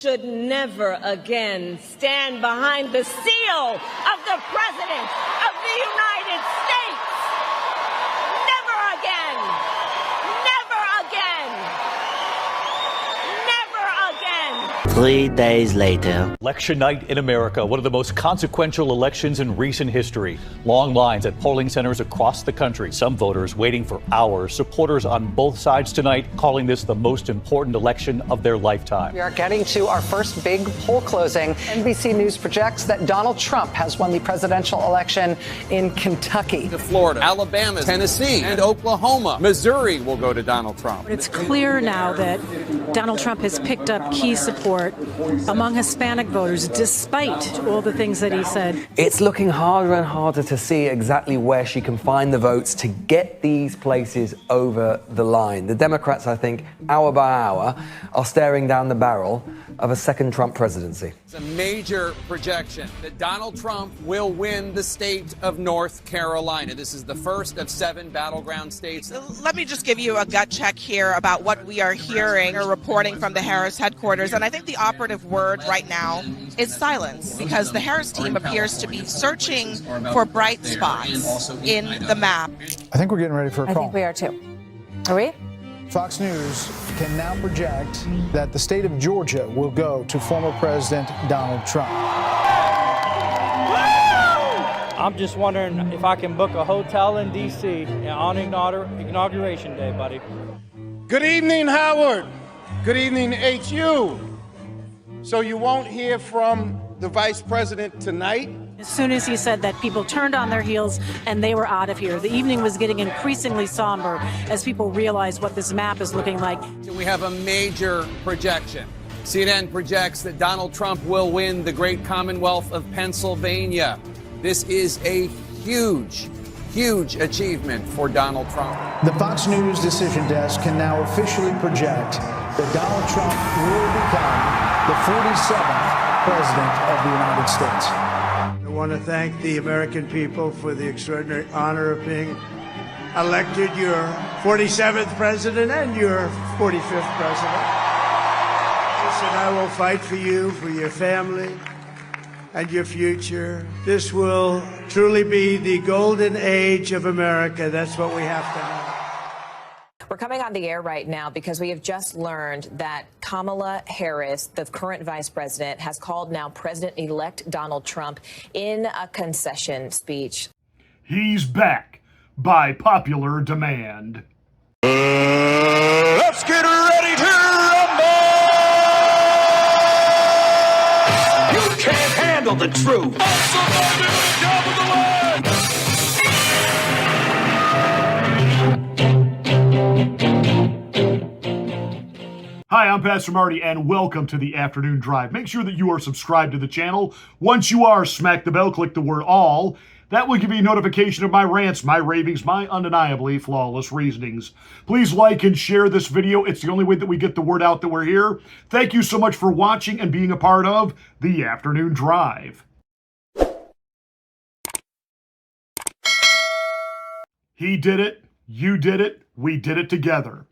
should never again stand behind the seal of the President of the United States. Never again. Never again. Never again. 3 days later. Election night in America, one of the most consequential elections in recent history. Long lines at polling centers across the country, some voters waiting for hours. Supporters on both sides tonight calling this the most important election of their lifetime. We are getting to our first big poll closing. NBC News projects that Donald Trump has won the presidential election in Kentucky. To Florida, Alabama, Tennessee, and Oklahoma. Missouri will go to Donald Trump. It's clear now that Donald Trump has picked up key support among Hispanic voters, despite all the things that he said. It's looking harder and harder to see exactly where she can find the votes to get these places over the line. The Democrats, I think, hour by hour, are staring down the barrel of a second Trump presidency. It's a major projection that Donald Trump will win the state of North Carolina. This is the first of 7 battleground states. Let me just give you a gut check here about what we are hearing or reporting from the Harris headquarters. And I think the operative word right now is silence, because the Harris team appears to be searching for bright spots in the map. I think we're getting ready for a call. I think we are too. Are we? Fox News can now project that the state of Georgia will go to former President Donald Trump. I'm just wondering if I can book a hotel in D.C. on Inauguration Day, buddy. Good evening, Howard. Good evening, HU. So you won't hear from the Vice President tonight? As soon as he said that, people turned on their heels and they were out of here. The evening was getting increasingly somber as people realized what this map is looking like. We have a major projection. CNN projects that Donald Trump will win the great Commonwealth of Pennsylvania. This is a huge achievement for Donald Trump. The Fox News decision desk can now officially project that Donald Trump will become the 47th President of the United States. I want to thank the American people for the extraordinary honor of being elected your 47th president and your 45th president. Listen, I will fight for you, for your family, and your future. This will truly be the golden age of America. That's what we have to have. We're coming on the air right now because we have just learned that Kamala Harris, the current vice president, has called now President-elect Donald Trump in a concession speech. He's back by popular demand. Let's get ready to rumble! You can't handle the truth. Somebody on the top of the line! Hi, I'm Pastor Marty, and welcome to the Afternoon Drive. Make sure that you are subscribed to the channel. Once you are, smack the bell, click the word all. That will give you a notification of my rants, my ravings, my undeniably flawless reasonings. Please like and share this video. It's the only way that we get the word out that we're here. Thank you so much for watching and being a part of the Afternoon Drive. He did it, you did it, we did it together.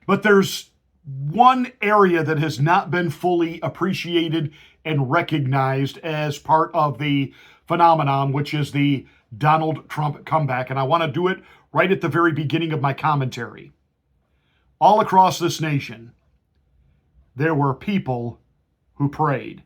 But there's one area that has not been fully appreciated and recognized as part of the phenomenon, which is the Donald Trump comeback. And I want to do it right at the very beginning of my commentary. All across this nation, there were people who prayed.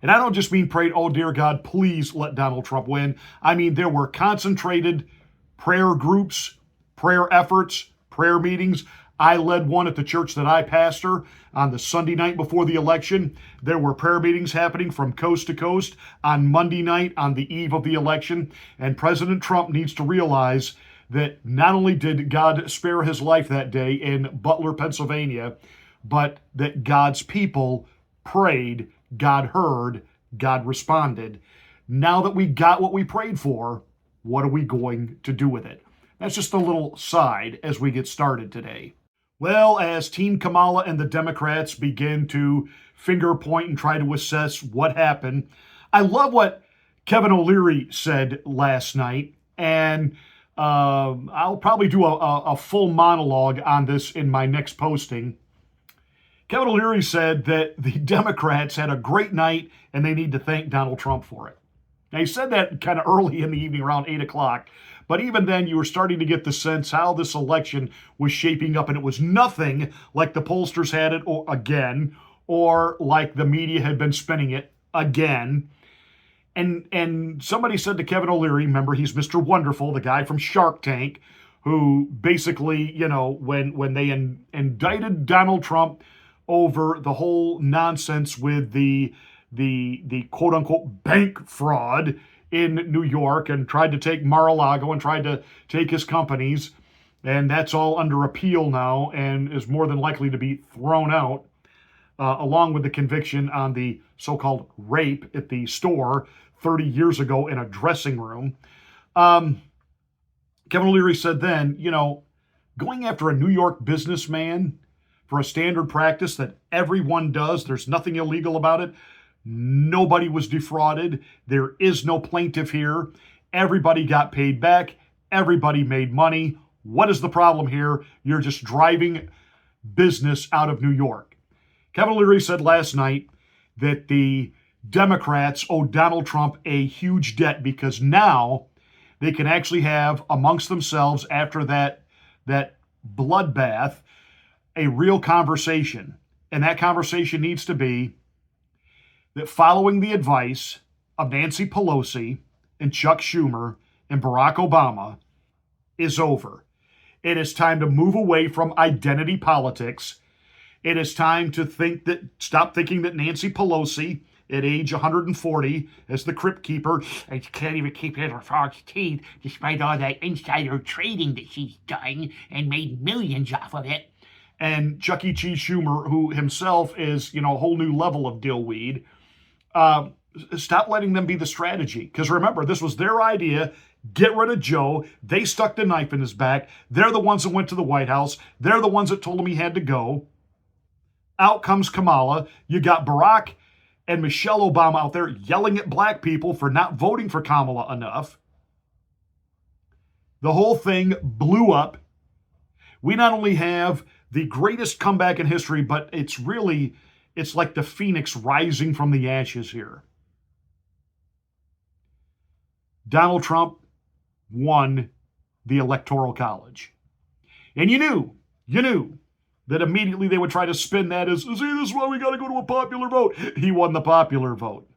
And I don't just mean prayed, oh dear God, please let Donald Trump win. I mean, there were concentrated prayer groups, prayer efforts, prayer meetings. I led one at the church that I pastor on the Sunday night before the election. There were prayer meetings happening from coast to coast on Monday night on the eve of the election. And President Trump needs to realize that not only did God spare his life that day in Butler, Pennsylvania, but that God's people prayed, God heard, God responded. Now that we got what we prayed for, what are we going to do with it? That's just a little side as we get started today. Well, as Team Kamala and the Democrats begin to finger point and try to assess what happened, I love what Kevin O'Leary said last night, and I'll probably do a full monologue on this in my next posting. Kevin O'Leary said that the Democrats had a great night and they need to thank Donald Trump for it. Now, he said that kind of early in the evening, around 8 o'clock. But even then, you were starting to get the sense how this election was shaping up, and it was nothing like the pollsters had it again, or like the media had been spinning it again. And somebody said to Kevin O'Leary, remember, he's Mr. Wonderful, the guy from Shark Tank, who basically, when they indicted Donald Trump over the whole nonsense with the quote-unquote bank fraud in New York, and tried to take Mar-a-Lago and tried to take his companies, and that's all under appeal now and is more than likely to be thrown out, along with the conviction on the so-called rape at the store 30 years ago in a dressing room. Kevin O'Leary said then, going after a New York businessman for a standard practice that everyone does, there's nothing illegal about it. Nobody was defrauded. There is no plaintiff here. Everybody got paid back. Everybody made money. What is the problem here? You're just driving business out of New York. Kevin O'Leary said last night that the Democrats owe Donald Trump a huge debt because now they can actually have amongst themselves, after that bloodbath, a real conversation. And that conversation needs to be that following the advice of Nancy Pelosi and Chuck Schumer and Barack Obama is over. It is time to move away from identity politics. It is time to stop thinking that Nancy Pelosi, at age 140, as the Crypt Keeper, and she can't even keep in her frog's teeth, despite all that insider trading that she's done and made millions off of it. And Chuck E. Cheese Schumer, who himself is, a whole new level of dillweed. Stop letting them be the strategy. Because remember, this was their idea. Get rid of Joe. They stuck the knife in his back. They're the ones that went to the White House. They're the ones that told him he had to go. Out comes Kamala. You got Barack and Michelle Obama out there yelling at black people for not voting for Kamala enough. The whole thing blew up. We not only have the greatest comeback in history, but it's like the phoenix rising from the ashes here. Donald Trump won the Electoral College. And you knew that immediately they would try to spin that as, see, this is why we got to go to a popular vote. He won the popular vote.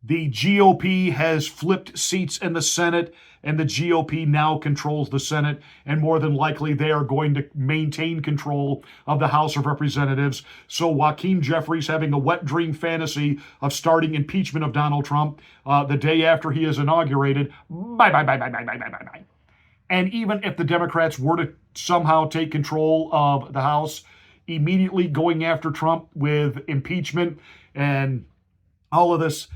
The GOP has flipped seats in the Senate, and the GOP now controls the Senate, and more than likely they are going to maintain control of the House of Representatives. So Hakeem Jeffries having a wet dream fantasy of starting impeachment of Donald Trump the day after he is inaugurated. Bye. And even if the Democrats were to somehow take control of the House, immediately going after Trump with impeachment and all of this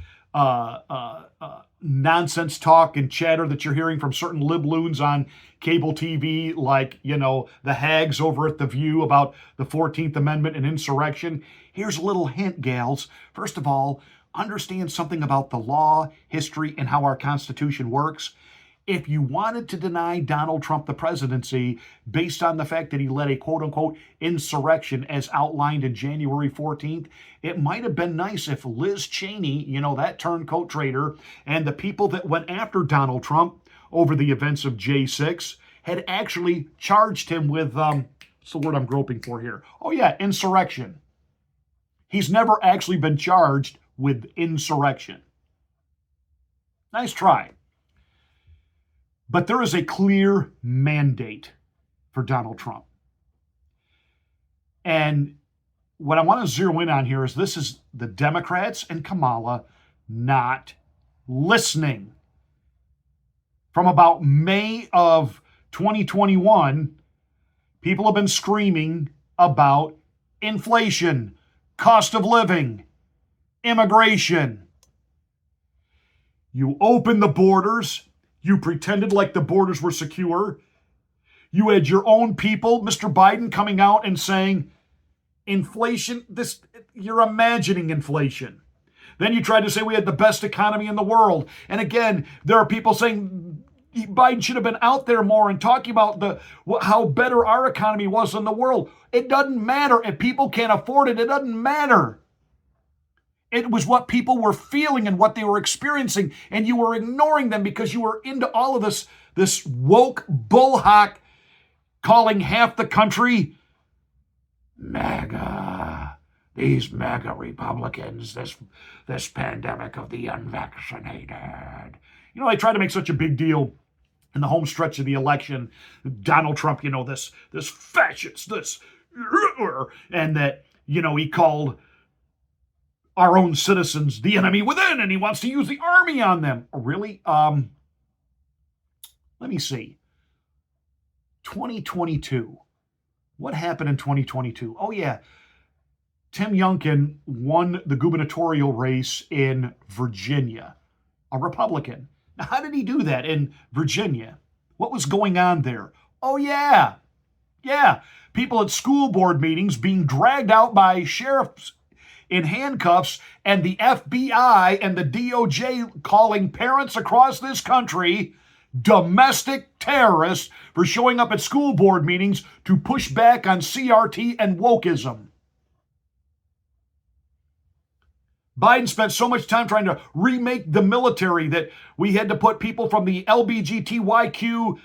nonsense talk and chatter that you're hearing from certain libloons on cable TV, like, the hags over at The View about the 14th Amendment and insurrection. Here's a little hint, gals. First of all, understand something about the law, history, and how our Constitution works. If you wanted to deny Donald Trump the presidency based on the fact that he led a quote-unquote insurrection as outlined in January 14th, it might have been nice if Liz Cheney, that turncoat traitor, and the people that went after Donald Trump over the events of J6 had actually charged him with, what's the word I'm groping for here? Oh yeah, insurrection. He's never actually been charged with insurrection. Nice try. But there is a clear mandate for Donald Trump. And what I want to zero in on here is this is the Democrats and Kamala not listening. From about May of 2021, people have been screaming about inflation, cost of living, immigration. You open the borders. You pretended like the borders were secure. You had your own people, Mr. Biden, coming out and saying, inflation, you're imagining inflation. Then you tried to say we had the best economy in the world. And again, there are people saying Biden should have been out there more and talking about how better our economy was than the world. It doesn't matter. If people can't afford it, it doesn't matter. It was what people were feeling and what they were experiencing, and you were ignoring them because you were into all of this woke bullhawk calling half the country MAGA. These MAGA Republicans, this pandemic of the unvaccinated. You know, they try to make such a big deal in the home stretch of the election. Donald Trump, you know, this fascist, and that, you know, he called our own citizens the enemy within, and he wants to use the army on them. Really? Let me see. 2022. What happened in 2022? Oh, yeah. Tim Youngkin won the gubernatorial race in Virginia, a Republican. Now, how did he do that in Virginia? What was going on there? Oh, yeah. Yeah. People at school board meetings being dragged out by sheriffs in handcuffs, and the FBI and the DOJ calling parents across this country domestic terrorists for showing up at school board meetings to push back on CRT and wokeism. Biden spent so much time trying to remake the military that we had to put people from the LGBTQ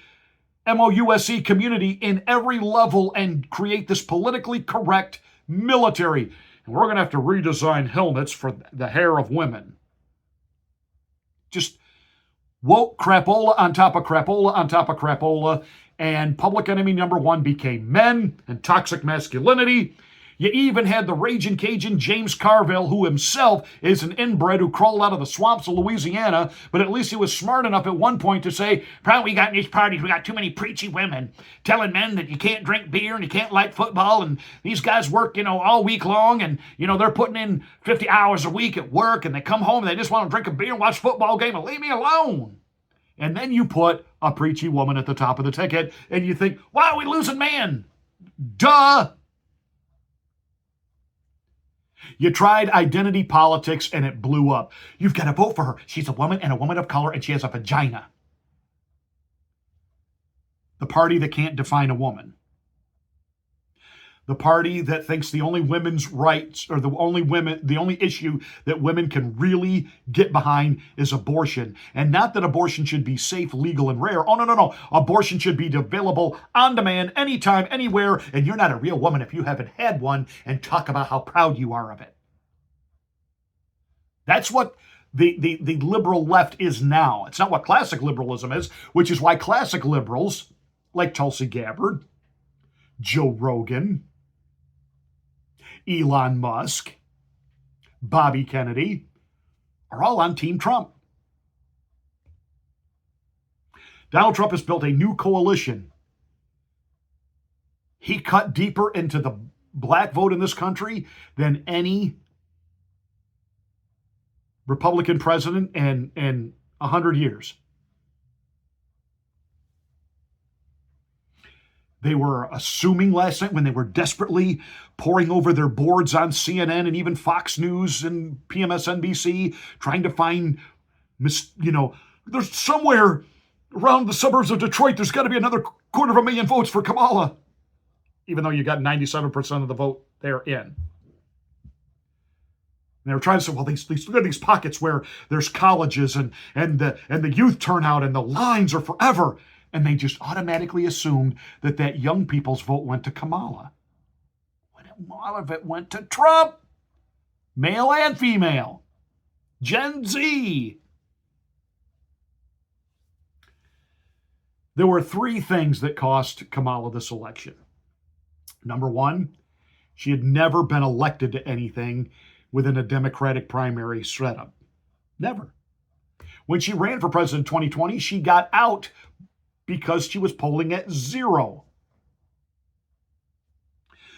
MOUSE community in every level and create this politically correct military. And we're going to have to redesign helmets for the hair of women. Just woke crapola on top of crapola on top of crapola, and public enemy number one became men and toxic masculinity. You even had the raging Cajun James Carville, who himself is an inbred who crawled out of the swamps of Louisiana, but at least he was smart enough at one point to say, "Problem we got in these parties, we got too many preachy women telling men that you can't drink beer and you can't like football, and these guys work, you know, all week long, and, you know, they're putting in 50 hours a week at work, and they come home and they just want to drink a beer and watch a football game and leave me alone." And then you put a preachy woman at the top of the ticket, and you think, why are we losing men? Duh! You tried identity politics and it blew up. You've got to vote for her. She's a woman and a woman of color and she has a vagina. The party that can't define a woman. The party that thinks the only women's rights or the only issue that women can really get behind is abortion. And not that abortion should be safe, legal, and rare. Oh, no. Abortion should be available on demand, anytime, anywhere. And you're not a real woman if you haven't had one, and talk about how proud you are of it. That's what the liberal left is now. It's not what classic liberalism is, which is why classic liberals like Tulsi Gabbard, Joe Rogan, Elon Musk, Bobby Kennedy are all on Team Trump. Donald Trump has built a new coalition. He cut deeper into the black vote in this country than any Republican president in 100 years. They were assuming last night when they were desperately poring over their boards on CNN and even Fox News and PMSNBC, trying to find, there's somewhere around the suburbs of Detroit, there's got to be another 250,000 votes for Kamala, even though you got 97% of the vote therein. And they were trying to say, well, look at these pockets where there's colleges and the youth turnout and the lines are forever. And they just automatically assumed that young people's vote went to Kamala. When a lot of it went to Trump. Male and female. Gen Z. There were three things that cost Kamala this election. Number one, she had never been elected to anything within a Democratic primary setup. Never. When she ran for president in 2020, she got out because she was polling at 0.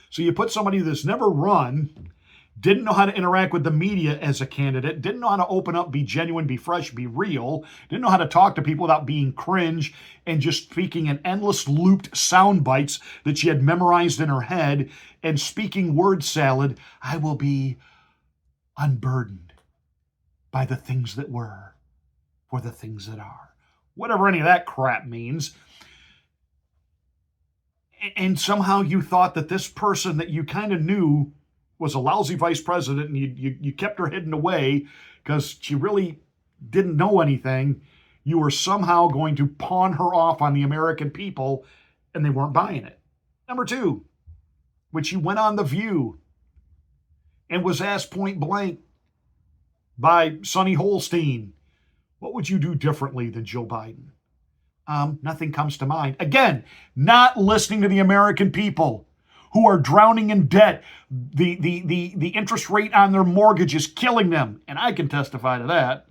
So you put somebody that's never run, didn't know how to interact with the media as a candidate, didn't know how to open up, be genuine, be fresh, be real, didn't know how to talk to people without being cringe, and just speaking in endless looped sound bites that she had memorized in her head, and speaking word salad. I will be unburdened by the things that were for the things that are. whatever any of that crap means. And somehow you thought that this person that you kind of knew was a lousy vice president, and you kept her hidden away because she really didn't know anything. You were somehow going to pawn her off on the American people, and they weren't buying it. Number two, when she went on The View and was asked point blank by Sonny Holstein, what would you do differently than Joe Biden? Nothing comes to mind. Again, not listening to the American people who are drowning in debt. The interest rate on their mortgage is killing them, and I can testify to that.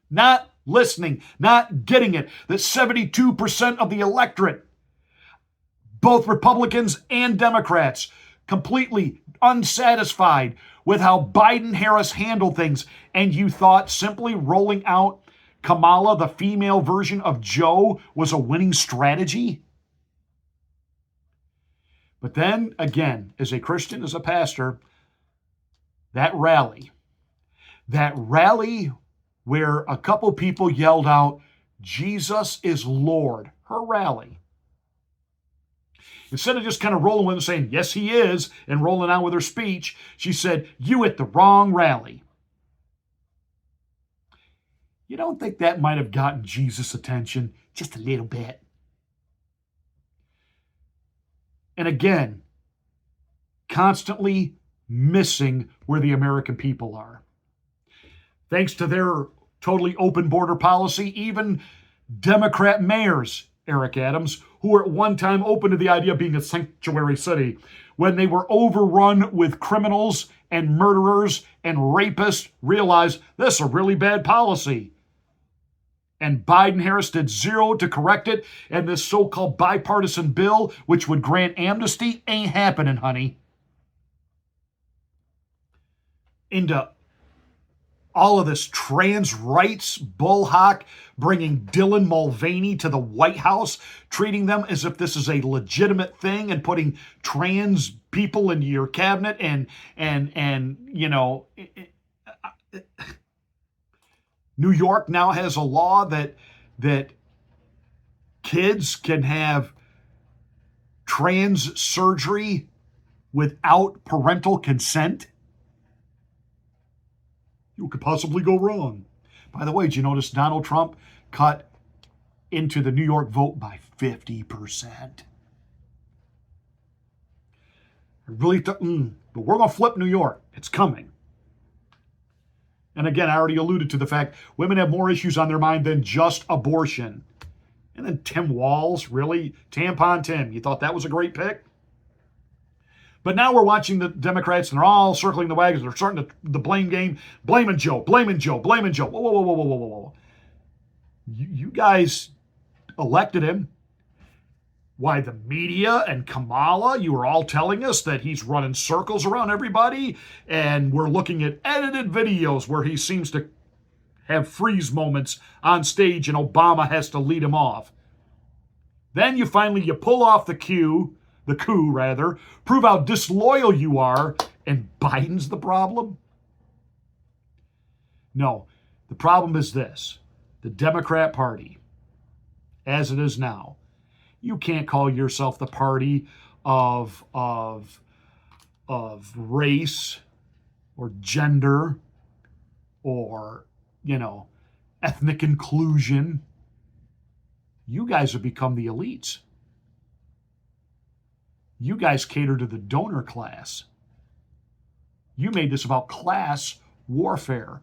Not listening, not getting it, that 72% of the electorate, both Republicans and Democrats, completely unsatisfied with how Biden-Harris handled things, and you thought simply rolling out Kamala, the female version of Joe, was a winning strategy? But then, again, as a Christian, as a pastor, that rally where a couple people yelled out, Jesus is Lord, her rally. Instead of just kind of rolling with and saying, yes, he is, and rolling out with her speech, she said, you at the wrong rally. You don't think that might have gotten Jesus' attention just a little bit? And again, constantly missing where the American people are. Thanks to their totally open border policy, even Democrat mayors, Eric Adams, who were at one time open to the idea of being a sanctuary city, when they were overrun with criminals and murderers and rapists, realized this is a really bad policy. And Biden-Harris did zero to correct it, and this so-called bipartisan bill, which would grant amnesty, ain't happening, honey. Into all of this trans rights bullhawk, bringing Dylan Mulvaney to the White House, treating them as if this is a legitimate thing, and putting trans people into your cabinet, and you know, New York now has a law that kids can have trans surgery without parental consent. You could possibly go wrong. By the way, did you notice Donald Trump cut into the New York vote by 50%? I really thought, but we're going to flip New York. It's coming. And again, I already alluded to the fact women have more issues on their mind than just abortion. And then Tim Walz, really? Tampon Tim, you thought that was a great pick? But now we're watching the Democrats, and they're all circling the wagons. They're starting the blame game, blaming Joe, blaming Joe, blaming Joe. Whoa, whoa, whoa, whoa, whoa, whoa, whoa. You guys elected him. Why, the media and Kamala, you were all telling us that he's running circles around everybody, and we're looking at edited videos where he seems to have freeze moments on stage and Obama has to lead him off. Then you pull off the coup, prove how disloyal you are, and Biden's the problem? No, the problem is this. The Democrat Party, as it is now, you can't call yourself the party of race or gender or, ethnic inclusion. You guys have become the elites. You guys cater to the donor class. You made this about class warfare.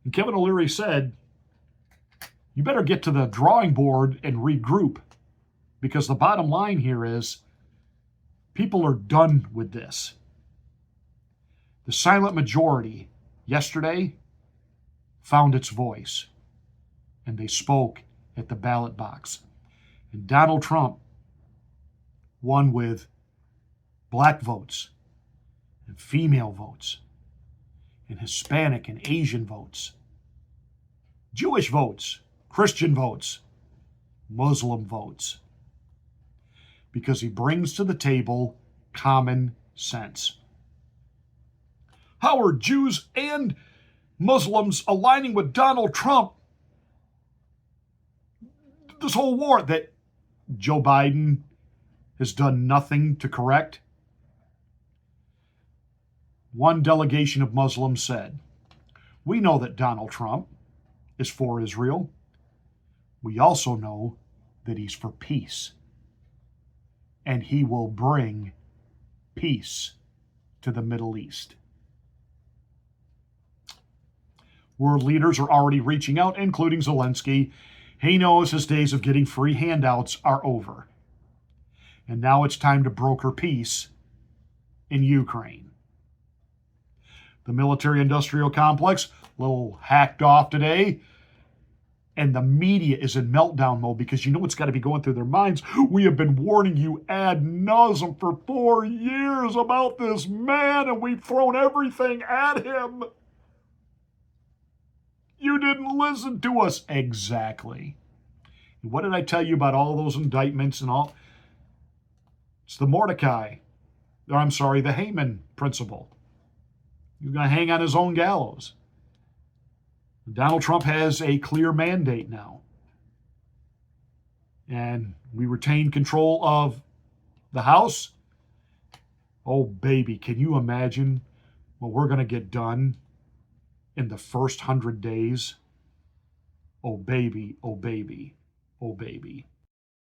And Kevin O'Leary said, you better get to the drawing board and regroup. Because the bottom line here is people are done with this. The silent majority yesterday found its voice, and they spoke at the ballot box. And Donald Trump won with black votes and female votes and Hispanic and Asian votes, Jewish votes, Christian votes, Muslim votes. Because he brings to the table common sense. How are Jews and Muslims aligning with Donald Trump this whole war that Joe Biden has done nothing to correct. One delegation of Muslims said, "We know that Donald Trump is for Israel. We also know that he's for peace. And he will bring peace to the Middle East." World leaders are already reaching out, including Zelensky. He knows his days of getting free handouts are over. And now it's time to broker peace in Ukraine. The military-industrial complex, a little hacked off today, and the media is in meltdown mode because you know what's got to be going through their minds. We have been warning you ad nauseum for 4 years about this man, and we've thrown everything at him. You didn't listen to us. Exactly. What did I tell you about all those indictments and all? It's the the Haman principle. He's going to hang on his own gallows. Donald Trump has a clear mandate now. And we retain control of the House. Oh, baby, can you imagine what we're going to get done in the first 100 days? Oh, baby, oh, baby, oh, baby.